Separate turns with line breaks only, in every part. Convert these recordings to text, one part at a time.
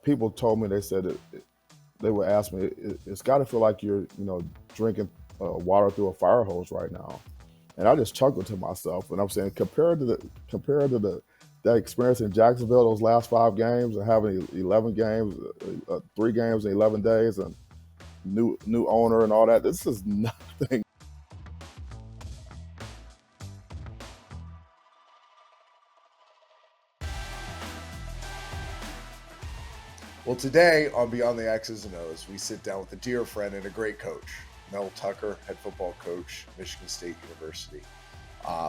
people told me, they said they would ask me, it's got to feel like you're, drinking water through a fire hose right now. And I just chuckled to myself, and I'm saying, compared to that experience in Jacksonville, those last 5 games, and having 11 games, 3 games in 11 days, and new owner and all that, this is nothing.
Well, today on Beyond the X's and O's, we sit down with a dear friend and a great coach, Mel Tucker, head football coach, Michigan State University.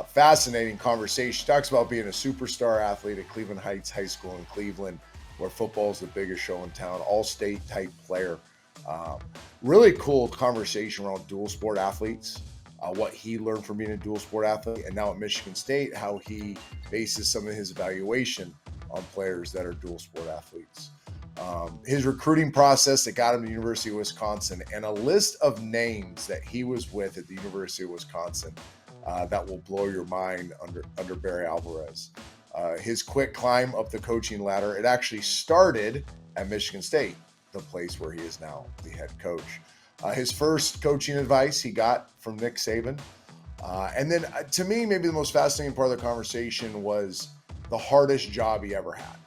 Fascinating conversation. Talks about being a superstar athlete at Cleveland Heights High School in Cleveland, where football is the biggest show in town, all-state type player. Really cool conversation around dual sport athletes, what he learned from being a dual sport athlete, and now at Michigan State, how he bases some of his evaluation on players that are dual sport athletes. His recruiting process that got him to the University of Wisconsin, and a list of names that he was with at the University of Wisconsin that will blow your mind under Barry Alvarez. His quick climb up the coaching ladder, it actually started at Michigan State, the place where he is now the head coach. His first coaching advice he got from Nick Saban. And then to me, maybe the most fascinating part of the conversation was the hardest job he ever had.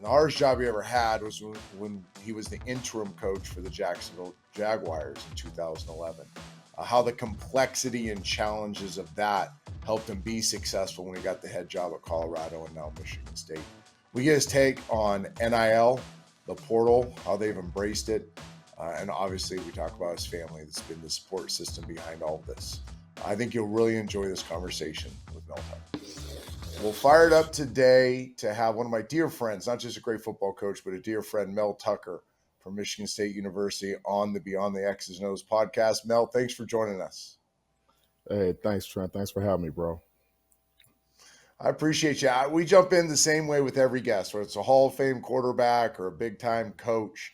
The hardest job he ever had was when he was the interim coach for the Jacksonville Jaguars in 2011. How the complexity and challenges of that helped him be successful when he got the head job at Colorado and now Michigan State. We get his take on NIL, the portal, how they've embraced it, and obviously we talk about his family that's been the support system behind all of this. I think you'll really enjoy this conversation with Mel Tucker. We'll fire it up today to have one of my dear friends, not just a great football coach, but a dear friend, Mel Tucker from Michigan State University on the Beyond the X's and O's podcast. Mel, thanks for joining us.
Hey, thanks, Trent. Thanks for having me, bro.
I appreciate you. We jump in the same way with every guest, whether it's a Hall of Fame quarterback or a big-time coach.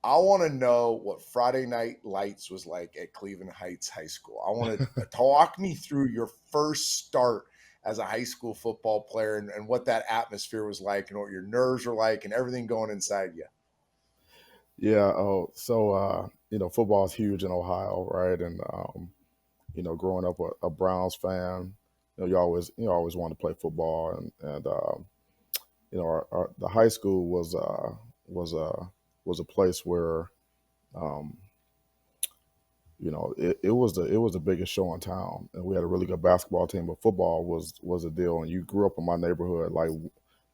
I want to know what Friday Night Lights was like at Cleveland Heights High School. I want to talk me through your first start as a high school football player and what that atmosphere was like and what your nerves were like and everything going inside you.
Yeah. Football is huge in Ohio, right? And, growing up a Browns fan, you always want to play football. And the high school was a place where, it was the biggest show in town, and we had a really good basketball team, but football was a deal. And you grew up in my neighborhood,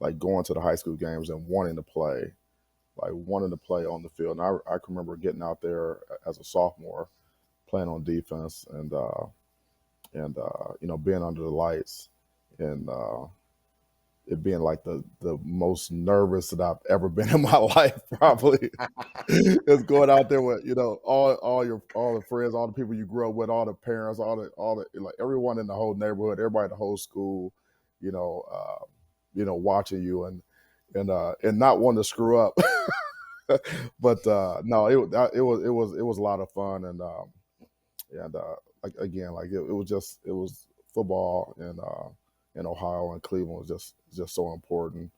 like going to the high school games and wanting to play on the field. And I can remember getting out there as a sophomore, playing on defense, and being under the lights, and it being like the most nervous that I've ever been in my life, probably. It's going out there with all the friends, all the people you grew up with, all the parents, all the like everyone in the whole neighborhood, everybody in the whole school, watching you and not wanting to screw up. But no, it was a lot of fun, and it was football in Ohio and Cleveland was just so important.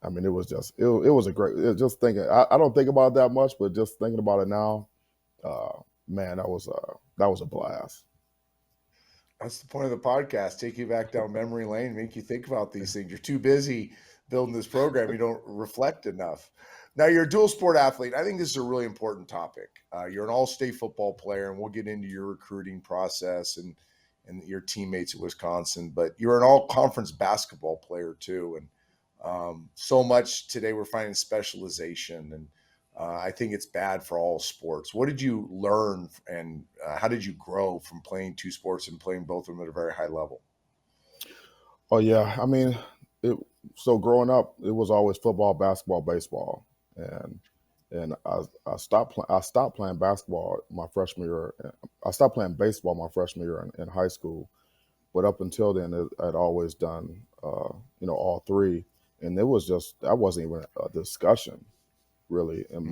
It was a great. Just thinking, I don't think about it that much, but just thinking about it now, man, that was a blast.
That's the point of the podcast. Take you back down memory lane, make you think about these things. You're too busy building this program. You don't reflect enough. Now, you're a dual sport athlete. I think this is a really important topic. You're an all-state football player, and we'll get into your recruiting process and your teammates at Wisconsin. But you're an all-conference basketball player too, and so much today we're finding specialization, and I think it's bad for all sports. What did you learn, and how did you grow from playing two sports and playing both of them at a very high level?
Oh yeah, so growing up, it was always football, basketball, baseball, and I stopped playing basketball my freshman year. I stopped playing baseball my freshman year in high school, but up until then, I'd always done all three, and that wasn't even a discussion really in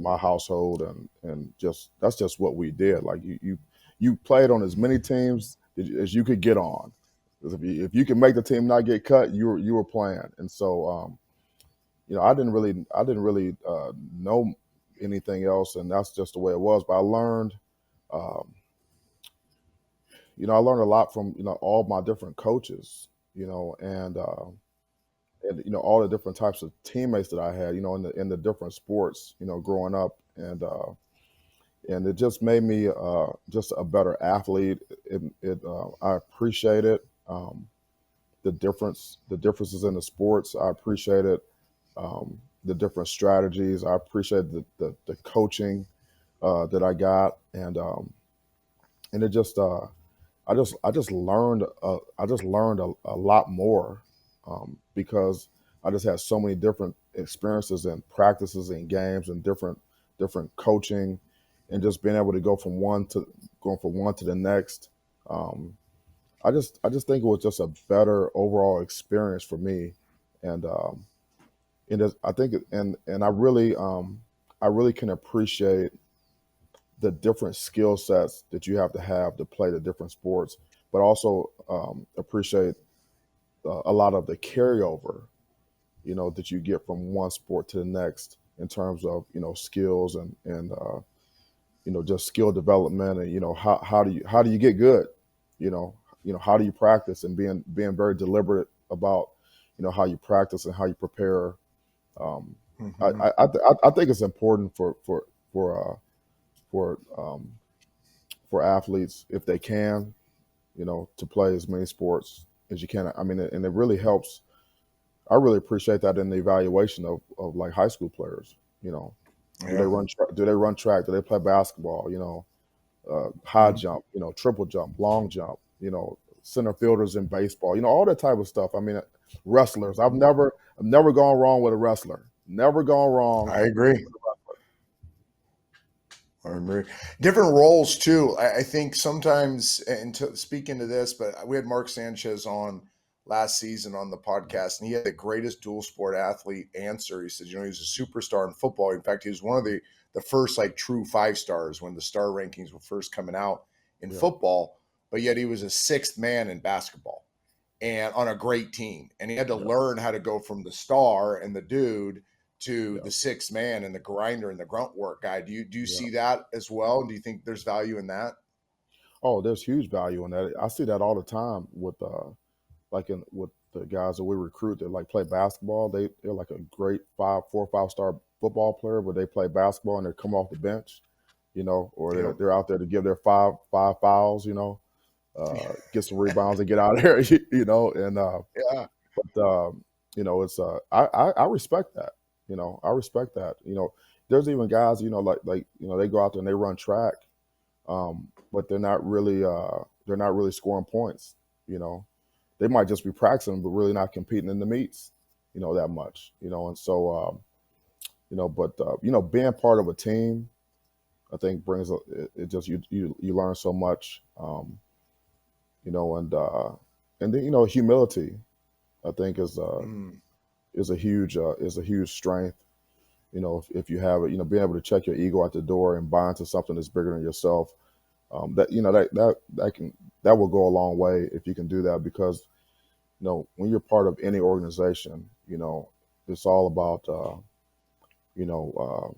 my household, and that's just what we did. Like you played on as many teams as you could get on. If you could make the team not get cut, you were playing. And so I didn't really know anything else, and that's just the way it was. But I learned, um, I learned a lot from all my different coaches, and all the different types of teammates that I had, in the different sports, growing up, and it just made me just a better athlete. I appreciate it. The differences in the sports. I appreciated the different strategies. I appreciate the coaching that I got, and it just I just learned a lot more because I just had so many different experiences and practices and games and different coaching, and just being able to going from one to the next. Um, I just think it was just a better overall experience for me, and I think I really can appreciate the different skill sets that you have to play the different sports, but also appreciate a lot of the carryover, that you get from one sport to the next in terms of skills and just skill development, and how do you get good, how do you practice, and being very deliberate about how you practice and how you prepare. Um, I,
Hmm.
I, I, th- I think it's important for for athletes, if they can, to play as many sports as you can. I mean, and it really helps. I really appreciate that in the evaluation of like high school players. You know,
Yeah.
do they run track? Do they play basketball? High
Mhm.
jump, triple jump, long jump. Center fielders in baseball. All that type of stuff. I mean, wrestlers. I've never gone wrong with a wrestler. Never gone wrong.
I agree. I agree. Different roles too. I think sometimes, and to speak into this, but we had Mark Sanchez on last season on the podcast, and he had the greatest dual sport athlete answer. He said, he was a superstar in football. In fact, he was one of the first like true five stars when the star rankings were first coming out in
Yeah,
football. But yet he was a sixth man in basketball and on a great team. And he had to
yeah,
learn how to go from the star and the dude to
yeah,
the sixth man and the grinder and the grunt work guy. Do you
yeah.
see that as well? Do you think there's value in that?
Oh, there's huge value in that. I see that all the time with the guys that we recruit that like play basketball. They're like a great 4 or 5 star football player, but they play basketball and they come off the bench, or they're
Yep.
they're out there to give their five fouls, get some rebounds and get out of there, and
Yeah.
but it's I respect that. I respect that. There's even guys, they go out there and they run track, but they're not really scoring points. You know, they might just be practicing, but really not competing in the meets, that much. And so but being part of a team, I think brings it just you learn so much, you know, and then humility, I think
Mm.
is a huge strength. If you have it, being able to check your ego at the door and buy into something that's bigger than yourself, that will go a long way if you can do that, because when you're part of any organization, it's all about you know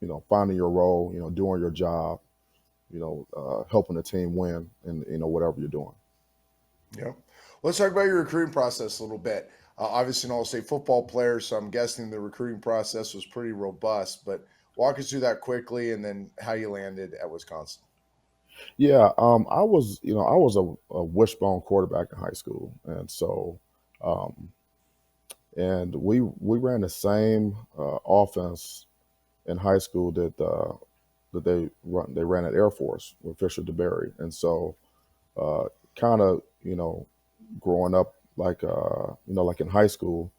uh, finding your role, doing your job, helping the team win, and whatever you're doing.
Yep. Let's talk about your recruiting process a little bit. Obviously, an all-state football player, so I'm guessing the recruiting process was pretty robust. But walk us through that quickly, and then how you landed at Wisconsin.
Yeah, I was a wishbone quarterback in high school, and so um, and we ran the same offense in high school that they ran at Air Force with Fisher DeBerry, and so kind of growing up like in high school,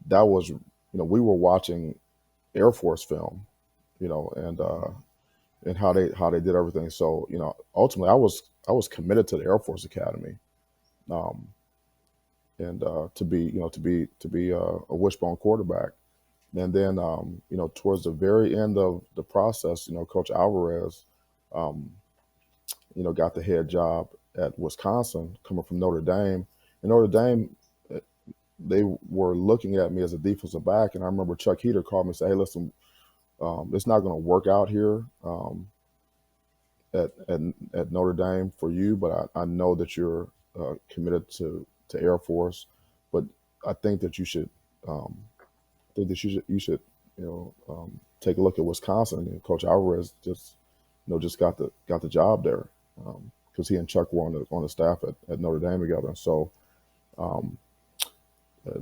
that was we were watching Air Force film, and how they did everything. So ultimately I was committed to the Air Force Academy, um, and to be a wishbone quarterback. And then towards the very end of the process, Coach Alvarez, um, got the head job at Wisconsin, coming from Notre Dame. And Notre Dame, they were looking at me as a defensive back, and I remember Chuck Heater called me and said, "Hey, listen, it's not going to work out here at Notre Dame for you, but I know that you're committed to Air Force, but I think that you should you know take a look at Wisconsin." And Coach Alvarez just got the job there because he and Chuck were on the staff at Notre Dame together. And so um,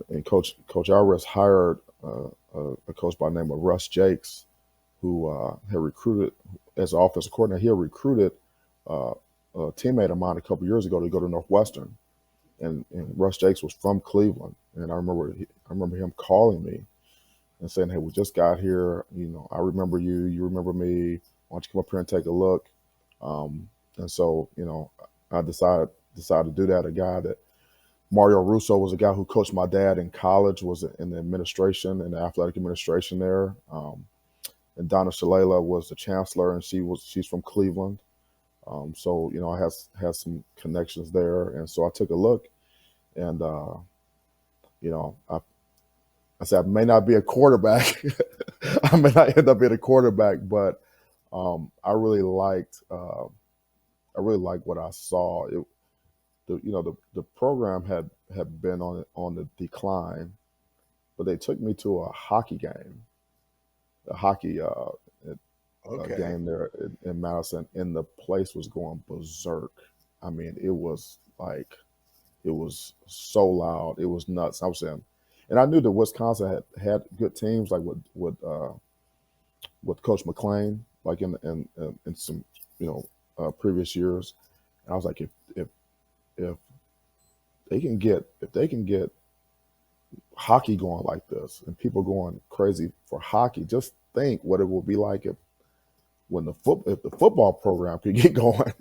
and Coach Alvarez hired a coach by the name of Russ Jakes, who had recruited as an offensive coordinator. He had recruited uh, a teammate of mine a couple years ago to go to Northwestern, and Russ Jakes was from Cleveland. And I remember him calling me and saying, "Hey, we just got here. I remember you. You remember me. Why don't you come up here and take a look?" And so, I decided to do that. A guy that Mario Russo was a guy who coached my dad in college, was in the administration, in the athletic administration there. And Donna Shalala was the chancellor, and she's from Cleveland. So I had some connections there, and so I took a look, and I said I may not be a quarterback, I may not end up being a quarterback, but I really liked what I saw. The program had been on the decline, but they took me to a hockey game, a hockey
Okay.
game there in Madison, and the place was going berserk. I mean, it was so loud. It was nuts. I was saying, and I knew that Wisconsin had good teams like with Coach McLean, like in some previous years. And I was like, if if they can get hockey going like this and people going crazy for hockey, just think what it will be like if the football program could get going.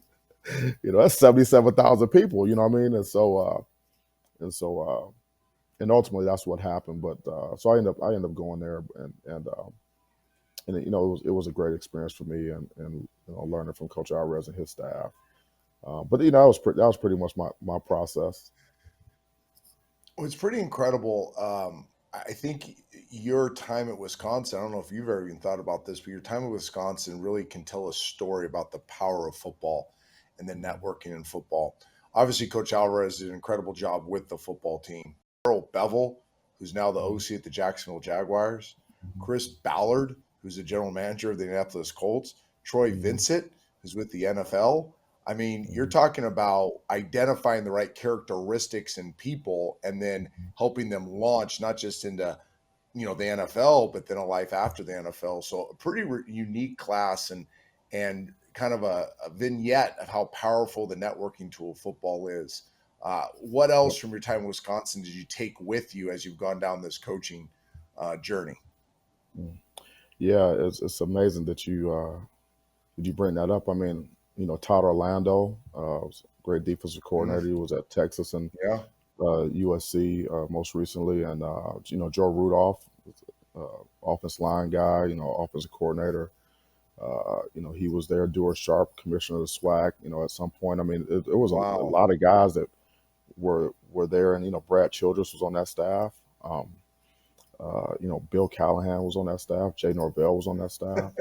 That's 77,000 people. You know what I mean? And so and ultimately that's what happened. But so I ended up going there, and it was a great experience for me, and learning from Coach Alvarez and his staff. But that was pretty much my process.
Well, it's pretty incredible. I think your time at Wisconsin, I don't know if you've ever even thought about this, but your time at Wisconsin really can tell a story about the power of football and the networking in football. Obviously, Coach Alvarez did an incredible job with the football team. Earl Bevel, who's now the
Mhm.
OC at the Jacksonville Jaguars, Chris Ballard, who's the general manager of the Indianapolis Colts, Troy
Mhm.
Vincent, who's with the NFL. I mean, you're
Mhm.
talking about identifying the right characteristics in people and then helping them launch not just into the NFL, but then a life after the NFL. So a pretty unique class and kind of a vignette of how powerful the networking tool football is. What else
Yep.
from your time in Wisconsin did you take with you as you've gone down this coaching journey?
Mm. Yeah, it's amazing that you bring that up. I mean, Todd Orlando was a great defensive
Mm,
coordinator. He was at Texas and
yeah.
USC most recently, and Joe Rudolph, offense line guy, offensive coordinator. He was there. Dewar Sharp, commissioner of the SWAC. At some point, I mean, it was a
Wow.
lot of guys that were there, and Brad Childress was on that staff. Bill Callahan was on that staff. Jay Norvell was on that staff.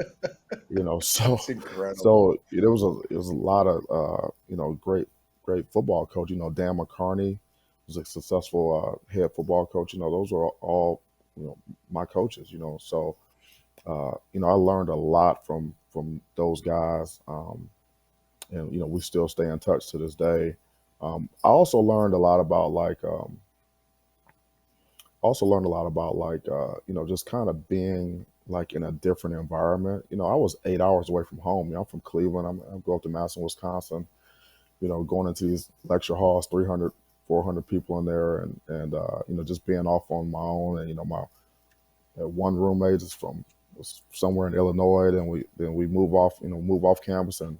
So
That's incredible.
so it was a lot of great football coach. Dan McCarney was a successful head football coach. Those were all my coaches. So I learned a lot from those guys, and we still stay in touch to this day. I also learned a lot about just kind of being like in a different environment. I was 8 hours away from home. I'm from Cleveland. I grew up in Madison, Wisconsin. Going into these lecture halls, 300, 400 people in there, and just being off on my own. And my one roommate is from was somewhere in Illinois. Then we move off campus, and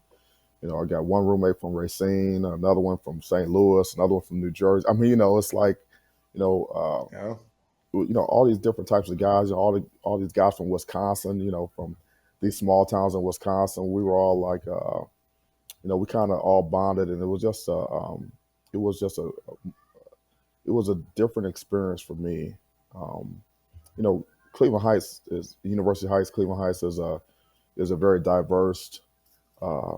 I got one roommate from Racine, another one from St. Louis, another one from New Jersey. I mean, it's like you know.
Yeah.
All these different types of guys, all these guys from Wisconsin, from these small towns in Wisconsin. We were all like, we kind of all bonded, and it was just a it was a different experience for me. Um, you know, Cleveland Heights is University Heights. Cleveland Heights is a very diverse, uh,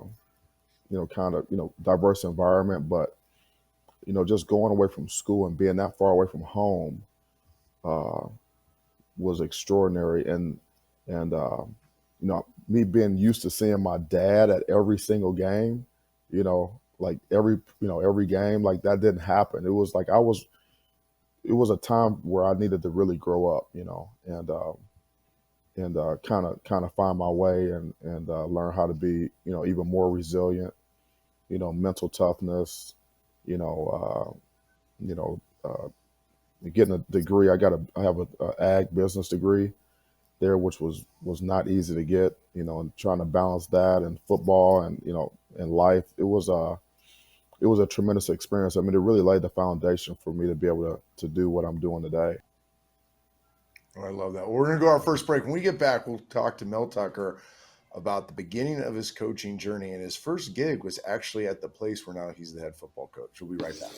kind of diverse environment. But just going away from school and being that far away from home uh, was extraordinary. And me being used to seeing my dad at every single game, like every game, like that didn't happen. It was like it was a time where I needed to really grow up, and kind of find my way and learn how to be even more resilient, mental toughness, you know uh, you know uh, getting a degree. I have a ag business degree there, which was not easy to get, and trying to balance that and football and and life. It was a tremendous experience. I mean, it really laid the foundation for me to be able to do what I'm doing today.
Oh, I love that. Well, we're going to go our first break. When we get back, we'll talk to Mel Tucker about the beginning of his coaching journey. And his first gig was actually at the place where now he's the head football coach. We'll be right back.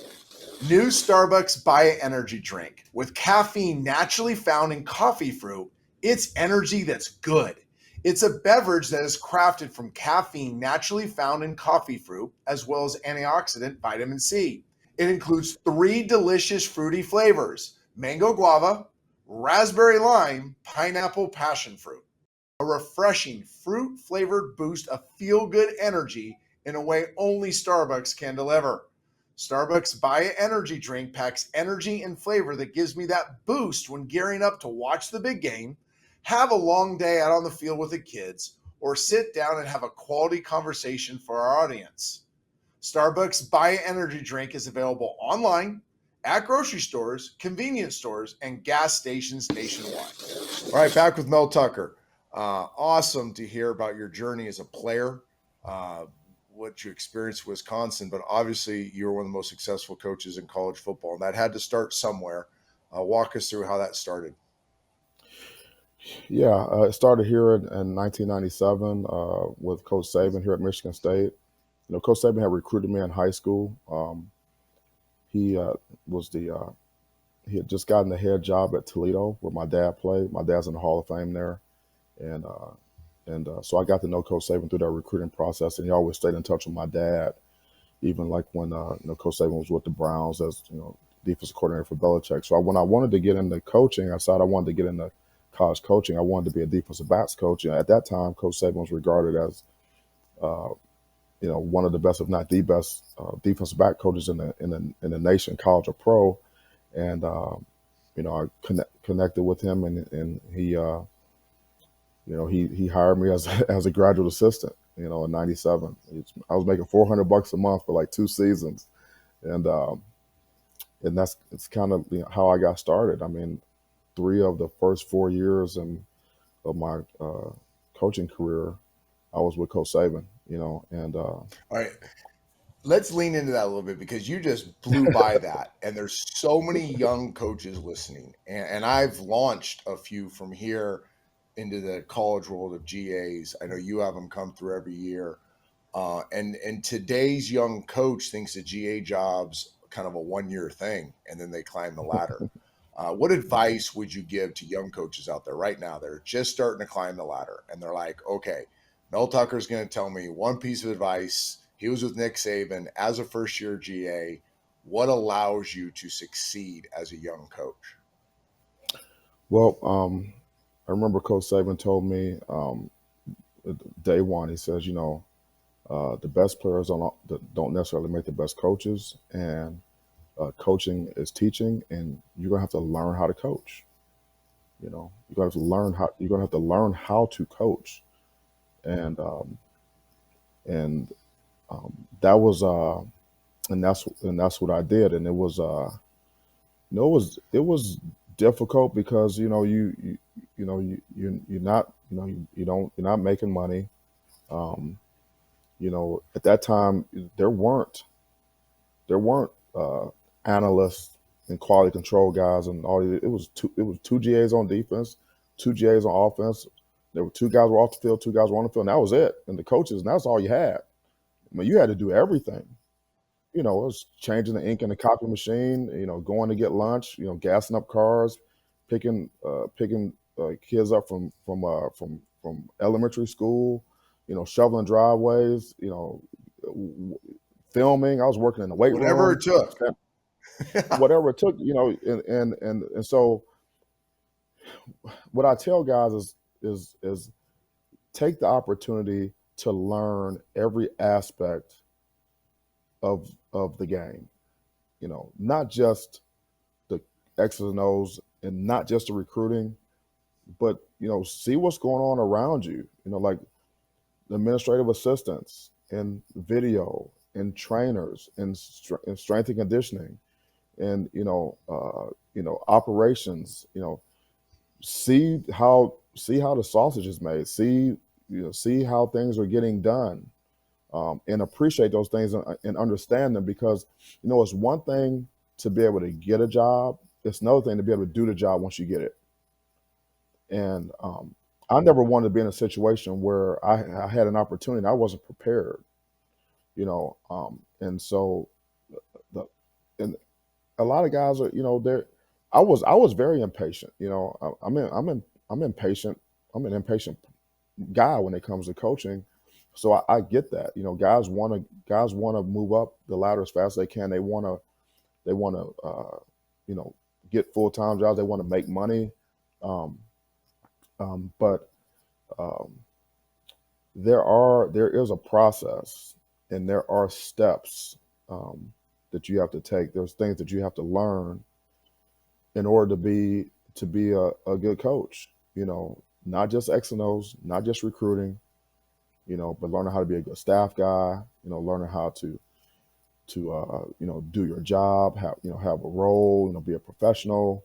New Starbucks Buy It energy drink. With caffeine naturally found in coffee fruit, it's energy that's good. It's a beverage that is crafted from caffeine naturally found in coffee fruit, as well as antioxidant vitamin C. It includes 3 delicious fruity flavors: mango guava, raspberry lime, pineapple passion fruit. A refreshing fruit flavored boost of feel good energy in a way only Starbucks can deliver. Starbucks Buy It energy drink packs energy and flavor that gives me that boost when gearing up to watch the big game, have a long day out on the field with the kids, or sit down and have a quality conversation for our audience. Starbucks Buy It energy drink is available online, at grocery stores, convenience stores, and gas stations nationwide. All right, back with Mel Tucker. Awesome to hear about your journey as a player, uh, what you experienced in Wisconsin, but obviously you were one of the most successful coaches in college football, and that had to start somewhere. Walk us through how that started.
Yeah, it started here in 1997 with Coach Saban here at Michigan State. Coach Saban had recruited me in high school. He was he had just gotten the head job at Toledo, where my dad played. My dad's in the Hall of Fame there, and so I got to know Coach Saban through that recruiting process. And he always stayed in touch with my dad, even like when Coach Saban was with the Browns as defensive coordinator for Belichick. So when I wanted to get into coaching, I decided I wanted to get into college coaching. I wanted to be a defensive backs coach. And at that time, Coach Saban was regarded as uh, one of the best, if not the best, defensive back coaches in the nation, college or pro. And I connected with him, and he he hired me as as a graduate assistant. In '97, I was making $400 a month for like 2 seasons, and that's it's kind of how I got started. I mean, 3 of the first 4 years of my coaching career, I was with Coach Saban. And
All right, let's lean into that a little bit because you just blew by that. And there's so many young coaches listening. And I've launched a few from here into the college world of GAs. I know you have them come through every year. And today's young coach thinks a GA job's kind of a 1 year thing, and then they climb the ladder. What advice would you give to young coaches out there right now? They're just starting to climb the ladder, and they're like, okay, Mel Tucker's going to tell me one piece of advice. He was with Nick Saban as a first year GA. What allows you to succeed as a young coach?
well, I remember Coach Saban told me day one. He says, the best players don't necessarily make the best coaches, and coaching is teaching, and you're gonna have to learn how to coach. You're gonna have to learn how to coach, and and that was and that's what I did, and it was difficult because you're not you're not making money. Um, at that time there weren't analysts and quality control guys and all. It was two GAs on defense, two GAs on offense. There were two guys were off the field, two guys were on the field, and that was it. And the coaches, and that's all you had. I mean, you had to do everything. it was changing the ink in the copy machine, going to get lunch, gassing up cars, picking kids up from elementary school, shoveling driveways, w- filming. I was working in the weight
Whatever
room,
it took.
whatever it took, and so what I tell guys is take the opportunity to learn every aspect of the game. Not just the X's and O's and not just the recruiting, but see what's going on around you. Like the administrative assistants and video and trainers and strength and conditioning and operations. See how the sausage is made. See how things are getting done, and appreciate those things and understand them, because it's one thing to be able to get a job. It's another thing to be able to do the job once you get it. And I never wanted to be in a situation where I had an opportunity and I wasn't prepared. And so the and a lot of guys are, they're. I was very impatient. I'm impatient. I'm an impatient guy when it comes to coaching. So I get that. Guys want to move up the ladder as fast as they can. They want to you know get full time jobs. They want to make money. Um, but um, there is a process and there are steps um, that you have to take. There's things that you have to learn in order to be a good coach. Not just X and O's, not just recruiting, but learning how to be a good staff guy. Learning how to do your job, have a role, be a professional.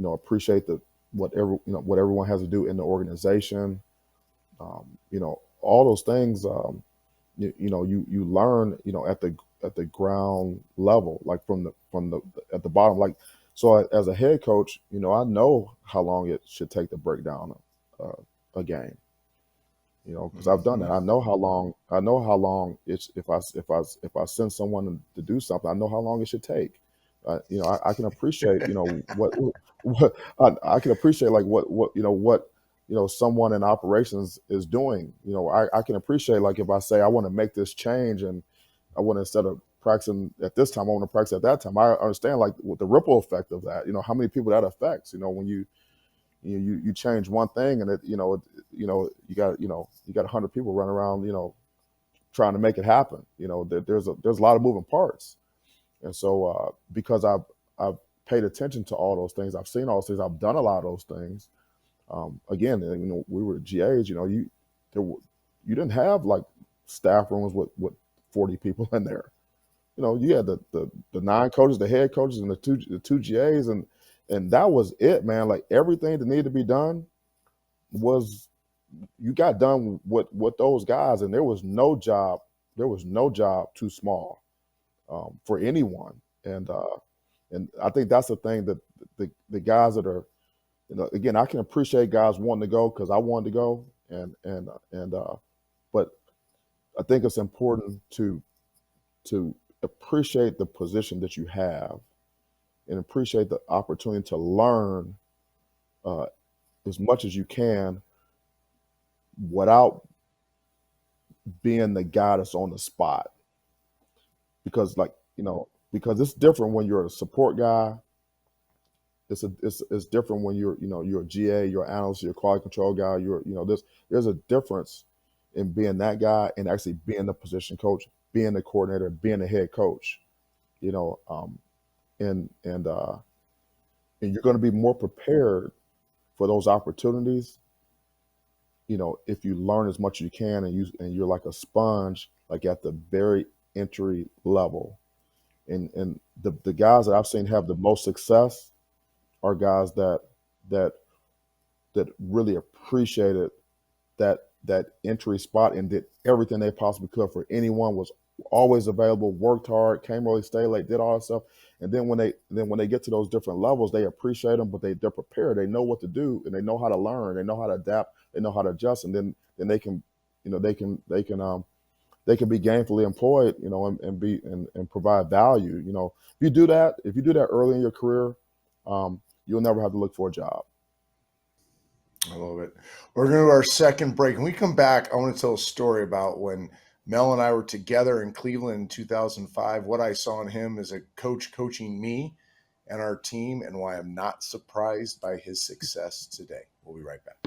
Appreciate what everyone has to do in the organization. All those things. You learn at the ground level, like from the at the bottom. Like, so as a head coach, I know how long it should take to break down a game. Because I've done that.
Mhm.
I know how long it's if I send someone to do something, I know how long it should take. I can appreciate what I can appreciate, like what someone in operations is doing. I can appreciate, like, if I say I want to make this change and I want to, instead of practicing at this time, I want to practice at that time. I understand, like, what the ripple effect of that. How many people that affects. When you change one thing, and you got 100 people running around, trying to make it happen. There's a lot of moving parts. And so, because I've paid attention to all those things, I've seen all those things, I've done a lot of those things. Again, we were GAs. You didn't have, like, staff rooms with 40 people in there. You had the nine coaches, the head coaches, and the two GAs, and that was it, man. Like, everything that needed to be done was you got done with those guys, and there was no job too small, for anyone. And I think that's the thing, that the guys that are, again, I can appreciate guys wanting to go, because I wanted to go, and but I think it's important to appreciate the position that you have, and appreciate the opportunity to learn uh, as much as you can, without being the guy that's on the spot. Because, like, because it's different when you're a support guy. It's different when you're a GA, you're an analyst, you're a quality control guy. There's a difference in being that guy and actually being the position coach, being the coordinator, being the head coach. You know, and and uh, and you're going to be more prepared for those opportunities. If you learn as much as you can, and you're like a sponge, like, at the very entry level. And the guys that I've seen have the most success are guys that that really appreciated that entry spot and did everything they possibly could for anyone, was always available, worked hard, came early, stayed late, did all that stuff. And then when they get to those different levels, they appreciate them, but they're prepared. They know what to do, and they know how to learn. They know how to adapt. They know how to adjust, and then they can, they can they can be gainfully employed, and provide value. If you do that early in your career, you'll never have to look for a job.
I love it. We're going to do our second break. When we come back, I want to tell a story about when Mel and I were together in Cleveland in 2005, what I saw in him as a coach coaching me and our team, and why I'm not surprised by his success today. We'll be right back.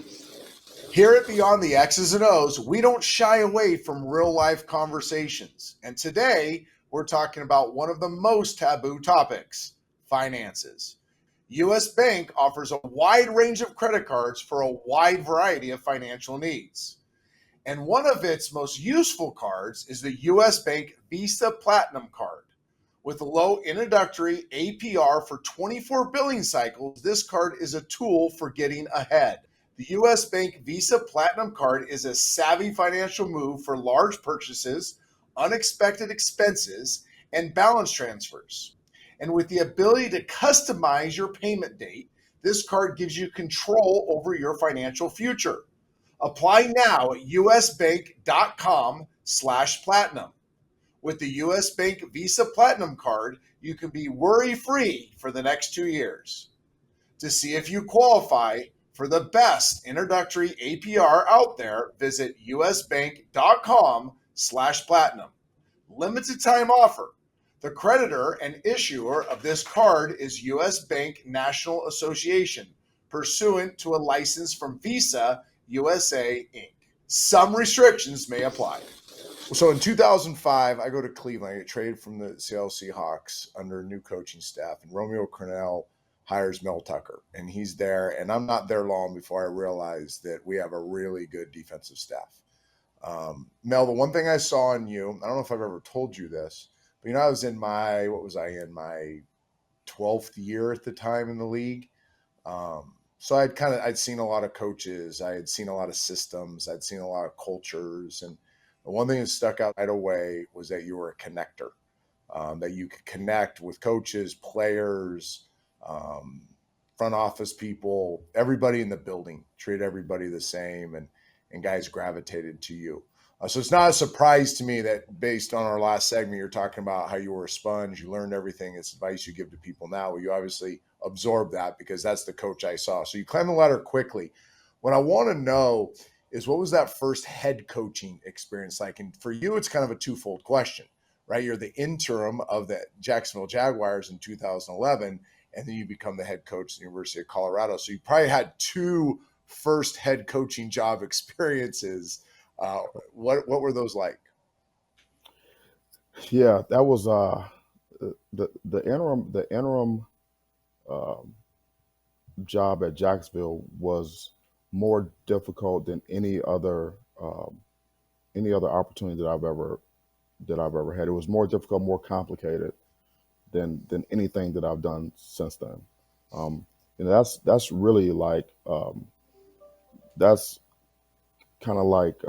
Here at Beyond the X's and O's, we don't shy away from real life conversations. And today, we're talking about one of the most taboo topics, finances. U.S. Bank offers a wide range of credit cards for a wide variety of financial needs. And one of its most useful cards is the U.S. Bank Visa Platinum Card. With a low introductory APR for 24 billing cycles, this card is a tool for getting ahead. The U.S. Bank Visa Platinum Card is a savvy financial move for large purchases, unexpected expenses, and balance transfers. And with the ability to customize your payment date, this card gives you control over your financial future. Apply now at usbank.com/platinum. With the U.S. Bank Visa Platinum Card, you can be worry-free for the next 2 years. To see if you qualify for the best introductory APR out there, visit usbank.com/platinum. Limited time offer. The creditor and issuer of this card is U.S. Bank National Association, pursuant to a license from Visa USA Inc. Some restrictions may apply. So in 2005, I go to Cleveland. I get traded from the Seattle Seahawks under a new coaching staff, and Romeo Crennel hires Mel Tucker, and he's there. And I'm not there long before I realize that we have a really good defensive staff. Mel, the one thing I saw in you, I don't know if I've ever told you this, but I was in my 12th year at the time in the league. So I'd seen a lot of coaches, I had seen a lot of systems, I'd seen a lot of cultures, and the one thing that stuck out right away was that you were a connector, that you could connect with coaches, players, front office people, everybody in the building, treat everybody the same, and guys gravitated to you. So it's not a surprise to me that based on our last segment, you're talking about how you were a sponge, you learned everything. It's advice you give to people now. You obviously absorb that because that's the coach I saw. So you climbed the ladder quickly. What I want to know is, what was that first head coaching experience like? And for you, it's kind of a twofold question, right? You're the interim of the Jacksonville Jaguars in 2011, and then you become the head coach at the University of Colorado. So you probably had two first head coaching job experiences. What were those like?
Yeah, that was the interim um, job at Jacksonville was more difficult than any other opportunity that I've ever had. It was more difficult, more complicated than anything that I've done since then. That's really like that's kind of like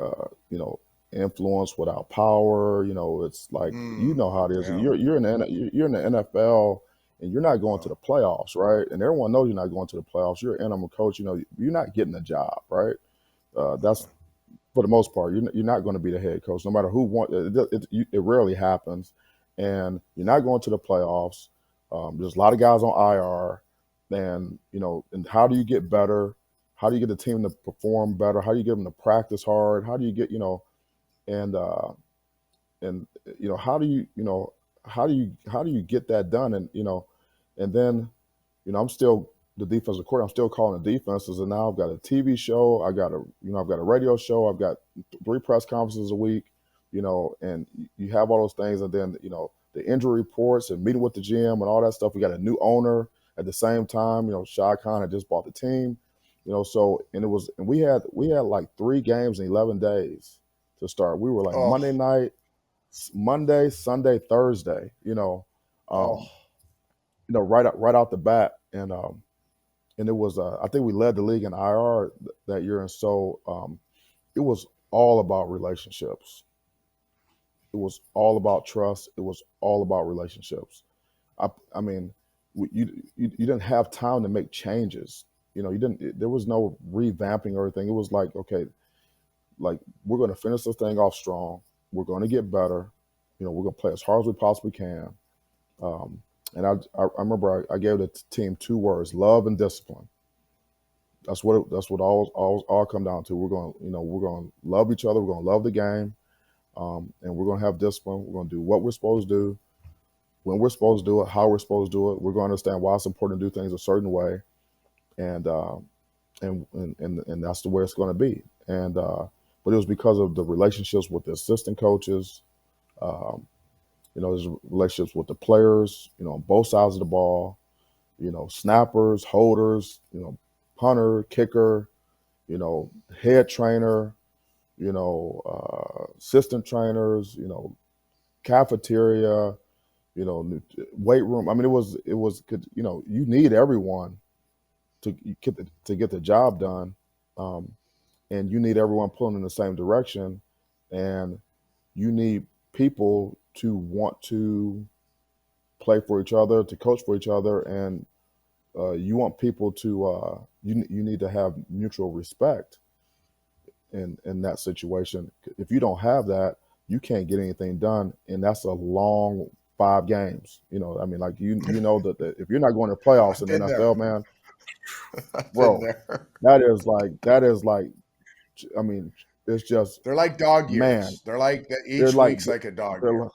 influence without power. It's like, how it is.
Yeah.
You're in the NFL, and you're not going to
Oh,
the playoffs, right? And everyone knows you're not going to the playoffs. You're an interim coach. You're not getting a job, right? That's for the most part. You're not going to be the head coach, no matter who wants. It rarely happens, and you're not going to the playoffs. There's a lot of guys on IR, and how do you get better? How do you get the team to perform better? How do you get them to practice hard? How do you get and and how do you get that done? And then I'm still the defensive coordinator. I'm still calling the defenses, and now I've got a TV show. I've got a radio show. I've got 3 press conferences a week. And you have all those things, and then the injury reports and meeting with the GM and all that stuff. We got a new owner at the same time. Shah Khan had just bought the team. And we had like 3 games in 11 days to start. We were like
oh,
Monday, Sunday, Thursday.
oh,
Um, right out the bat, and it was I think we led the league in IR that year, and so it was all about relationships. It was all about trust. It was all about relationships. I mean, you didn't have time to make changes. You didn't. There was no revamping or anything. It was like, okay, like, we're going to finish this thing off strong. we're going to get better. We're going to play as hard as we possibly can. Um, and I remember I gave the team 2 words: love and discipline. That's what all come down to. We're going to love each other. We're going to love the game, and we're going to have discipline. We're going to do what we're supposed to do, when we're supposed to do it, how we're supposed to do it. We're going to understand why it's important to do things a certain way, and and that's the way it's going to be. But it was because of the relationships with the assistant coaches. Um, there's relationships with the players. On both sides of the ball. Snappers, holders. Punter, kicker. Head trainer. Assistant trainers. Cafeteria. Weight room. I mean, it was good. You need everyone to get the job done, um, and you need everyone pulling in the same direction, and you need people to want to play for each other, to coach for each other, and you want people to you need to have mutual respect in that situation. If you don't have that, you can't get anything done, and that's a long 5 games. I mean, like that if you're not going to playoffs
I've
in the
been there.
NFL, man,
I've been
bro,
there.
that is like, I mean, it's just,
They're like dog
man,
years. They're like
they're
each
like
week's like a dog
they're
year.
like,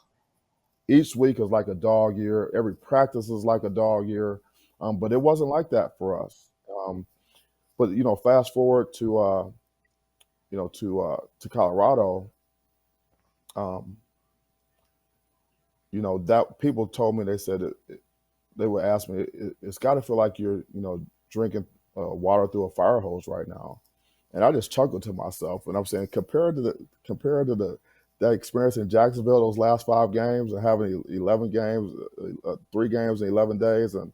each week is like a dog year. Every practice is like a dog year. But it wasn't like that for us. But fast forward to Colorado. Um, that people told me, they said they would ask me, it's got to feel like you're drinking water through a fire hose right now. And I just chuckled to myself, and I'm saying, compared to that experience in Jacksonville, those last 5 games, and having 11 games, 3 games in 11 days, and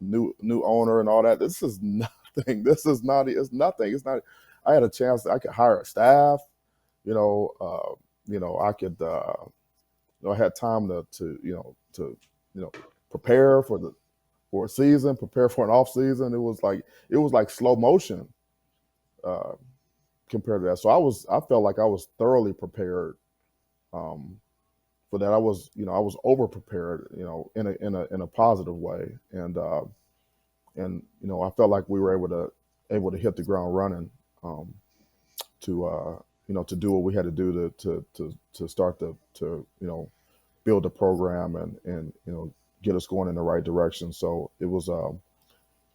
new owner and all that. This is nothing. This is not. It's nothing. It's not. I had a chance. I could hire a staff. You know. I could. I had time to prepare for a season, prepare for an off season. It was like slow motion uh, compared to that. So I felt like I was thoroughly prepared um, for that. I was over prepared. In a positive way, and I felt like we were able to hit the ground running, um, to do what we had to do to start to build the program and get us going in the right direction. So it was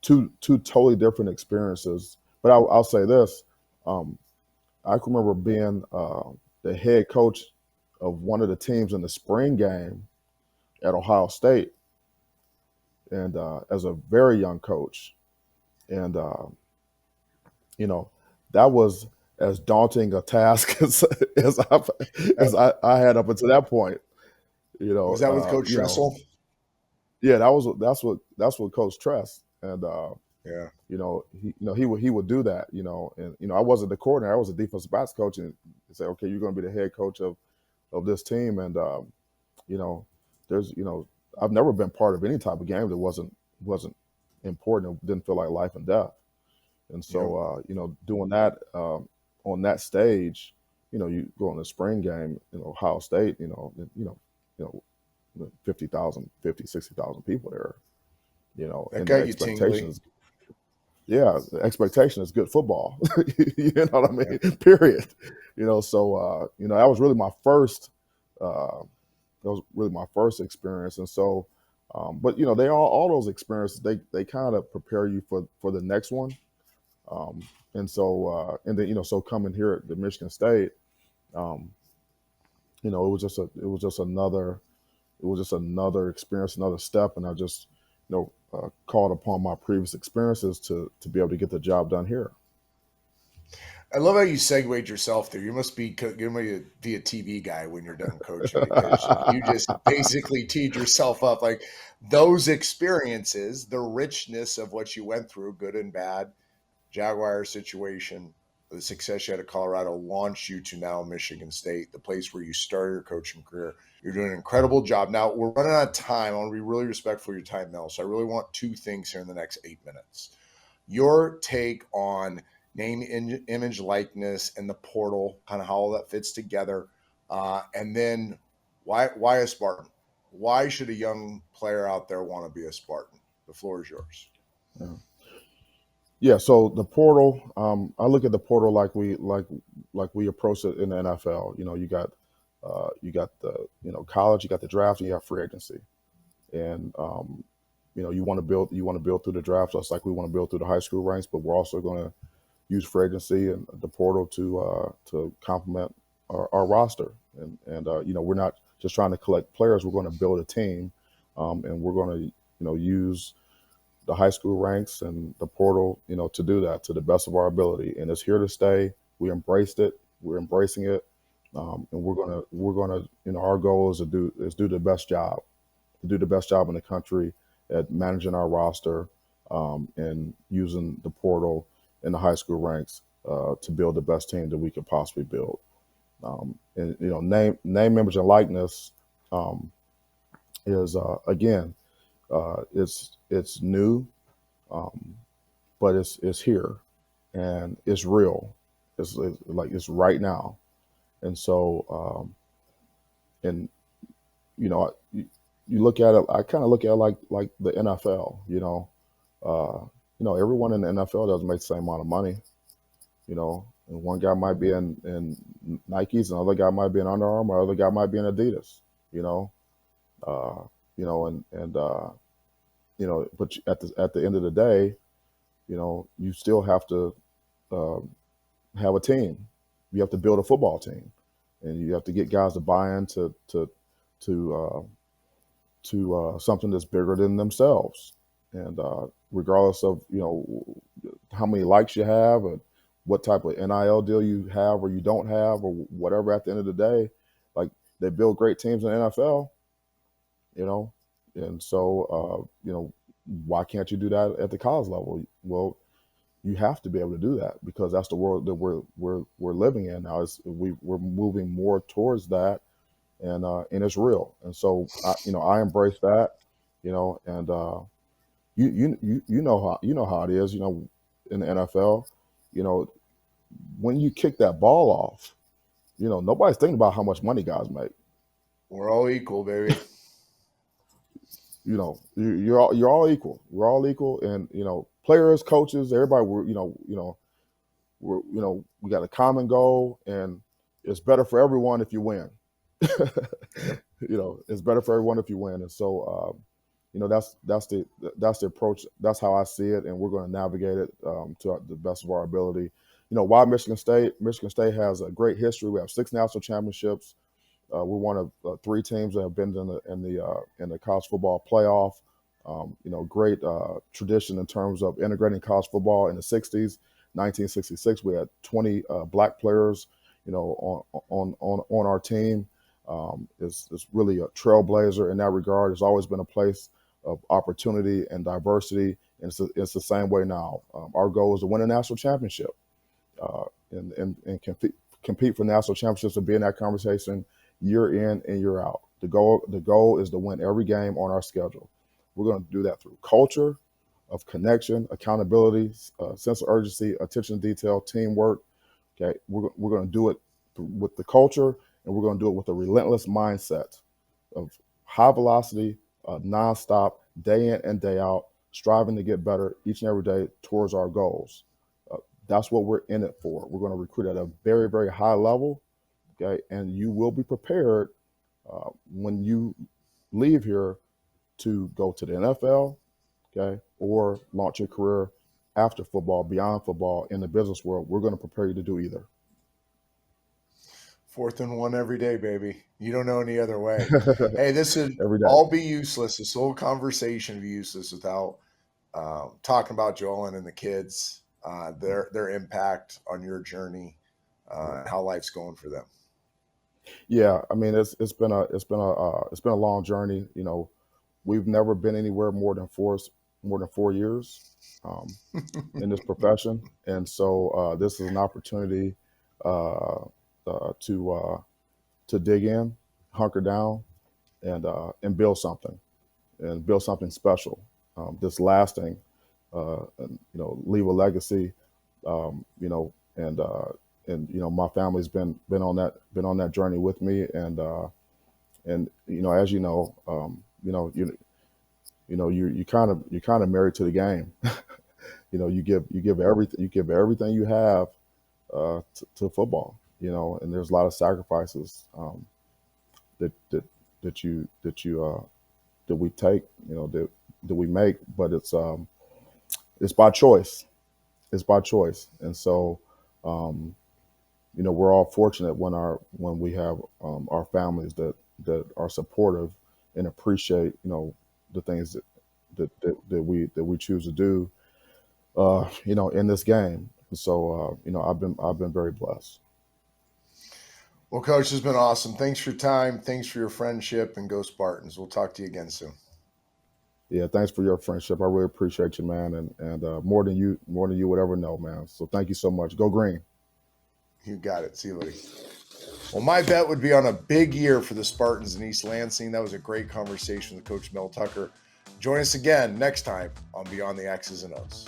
two totally different experiences. But I'll say this: um, I can remember being the head coach of one of the teams in the spring game at Ohio State, and as a very young coach, and you know, that was as daunting a task as I had up until that point. You know,
Was that with
uh,
Coach
you know,
Dressel?
yeah, that's what Coach Tress, and
Yeah.
he would do that. And I wasn't the coordinator; I was a defensive backs coach, and he said, okay, you're going to be the head coach of this team, and you know, there's I've never been part of any type of game that wasn't important. It didn't feel like life and death. And
Yep.
so, doing that on that stage, you go in the spring game, Ohio State, 50,000, 60,000 people there,
That
and the
got you tingly.
expectation is, yeah, the expectation is good football. You know what I
Yeah.
mean? Period. So, that was really my uh, experience. And so, but they all those experiences, they kind of prepare you for the next one. And so, and then so coming here at the Michigan State, um, it was just another experience, another step, and I just called upon my previous experiences to be able to get the job done here.
I love how you segued yourself there. You must be a TV guy when you're done coaching because you just basically teed yourself up. Like those experiences, the richness of what you went through, good and bad, Jaguar situation, the success you had at Colorado launched you to now Michigan State, the place where you started your coaching career. You're doing an incredible job. Now we're running out of time. I want to be really respectful of your time, Mel. So I really want 2 things here in the next 8 minutes. Your take on name, image, likeness, and the portal, kind of how all that fits together. And then why a Spartan? Why should a young player out there want to be a Spartan? The floor is yours.
Yeah. Yeah, so the portal, I look at the portal like we approach it in the NFL. You got the college, you got the draft, and you have free agency, and you want to build through the draft, just like we want to build through the high school ranks. But we're also going to use free agency and the portal to complement our roster, and we're not just trying to collect players. We're going to build a team, and we're going to use the high school ranks and the portal, to do that to the best of our ability. And it's here to stay. We embraced it. We're embracing it, and we're gonna, our goal is do the best job, to do the best job in the country at managing our roster, and using the portal and the high school ranks to build the best team that we could possibly build. And name, image, and likeness is again, it's new, um, but it's here and it's real. It's like it's right now, and so and you look at it. I kind of look at it like the NFL. Everyone in the NFL doesn't make the same amount of money. And one guy might be in Nikes, another guy might be in Under Armour, another guy might be in Adidas. You know, uh, but at the end of the day, you still have to uh, have a team. You have to build a football team, and you have to get guys to buy into to something that's bigger than themselves. And regardless of how many likes you have, and what type of NIL deal you have or you don't have, or whatever, at the end of the day, like, they build great teams in the NFL, you know, and so why can't you do that at the college level? Well, you have to be able to do that because that's the world that we're living in now. We're moving more towards that, and it's real. And so I embrace that, and you know how it is, in the NFL, you know, when you kick that ball off, nobody's thinking about how much money guys make.
We're all equal, baby.
You're all equal. We're all equal, and players, coaches, everybody. We got a common goal, and it's better for everyone if you win.
Yep.
It's better for everyone if you win, and so that's the approach. That's how I see it, and we're going to navigate it to the best of our ability. Why Michigan State? Michigan State has a great history. We have 6 national championships. We're one of 3 teams that have been in the college football playoff. Great tradition in terms of integrating college football in the '60s. 1966, we had 20 black players, on our team. It's really a trailblazer in that regard. It's always been a place of opportunity and diversity, and it's the same way now. Our goal is to win a national championship, and compete for national championships and be in that conversation year in and year out. The goal is to win every game on our schedule. We're going to do that through culture of connection, accountability, sense of urgency, attention to detail, teamwork. Okay, we're going to do it with the culture, and we're going to do it with a relentless mindset of high velocity, nonstop, day in and day out, striving to get better each and every day towards our goals. Uh, that's what we're in it for. We're going to recruit at a very, very high level. Okay, and you will be prepared when you leave here to go to the NFL, okay, or launch your career after football, beyond football, in the business world. We're going to prepare you to do either.
4th and 1 every day, baby. You don't know any other way. Hey, this would
Every day.
all be useless. This whole conversation would be useless without talking about Joel and the kids, their impact on your journey, and how life's going for them.
Yeah, I mean, it's been a long journey. We've never been anywhere more than 4 years um, in this profession, and so this is an opportunity uh, to dig in, hunker down, and build something special, that's lasting, and leave a legacy, and my family's been on that journey with me, and as you kind of married to the game. You give everything you have to football. And there's a lot of sacrifices that that that we take, that we make, but it's by choice. It's by choice, and so um, we're all fortunate when we have our families that are supportive and appreciate the things that we choose to do in this game. So I've been very blessed.
Well, Coach, this has been awesome. Thanks for your time. Thanks for your friendship, and go Spartans. We'll talk to you again soon.
Yeah, thanks for your friendship. I really appreciate you, man, and more than you would ever know, man. So thank you so much. Go green.
You got it. See you, buddy. Well, my bet would be on a big year for the Spartans in East Lansing. That was a great conversation with Coach Mel Tucker. Join us again next time on Beyond the X's and O's.